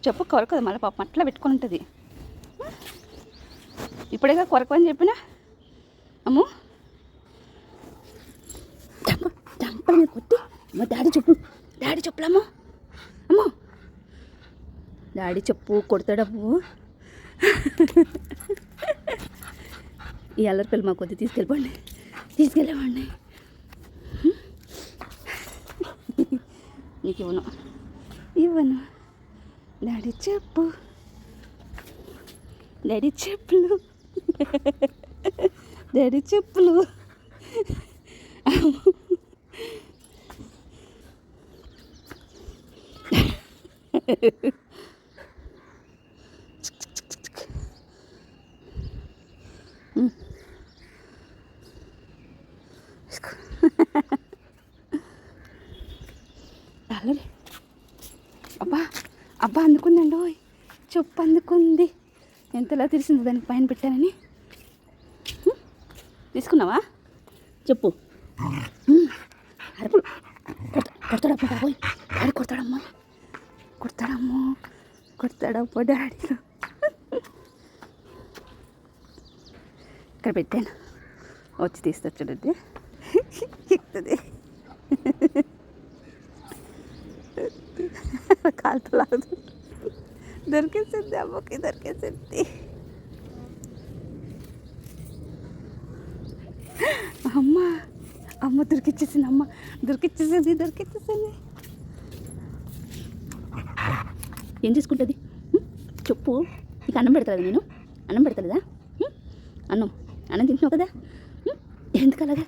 చెప్పు కొరకదు మళ్ళీ పాపం అట్లా పెట్టుకొని ఉంటుంది. ఇప్పుడేగా కొరకని చెప్పినా అమ్ము డంప మీద కొట్టి అమ్మ డాడీ చెప్పులమ్మో అమ్మో డాడీ చెప్పు కొడతాడమ్ము. ఈ అల్లరి పిల్ల మా కొద్ది తీసుకెళ్ళేవాడిని. నీకు ఇవ్వను డాడీ చెప్పులు అల్లరి అబ్బా అందుకుందండి. ఓయ్ చెప్పు అందుకుంది. ఎంతలా తెలిసింది దానికి పైన పెట్టానని. తీసుకున్నావా చెప్పు. అరుపులు కొడతాడమ్మా బాబోయ్ డాడీ కొడతాడమ్మా డాడీ. ఇక్కడ పెట్టాను వచ్చి తీస్తా చూడండి. ఎక్కుతుంది కాలుతో లాగు. దొరికేసింది అమ్మకి దొరికేసింది. అమ్మ దొరికిచ్చేసింది. ఏం చేసుకుంటుంది చెప్పు. నీకు అన్నం పెడతలేదా? నేను అన్నం పెడతలేదా? అన్నం తింటున్నావు కదా, ఎందుకు అలాగా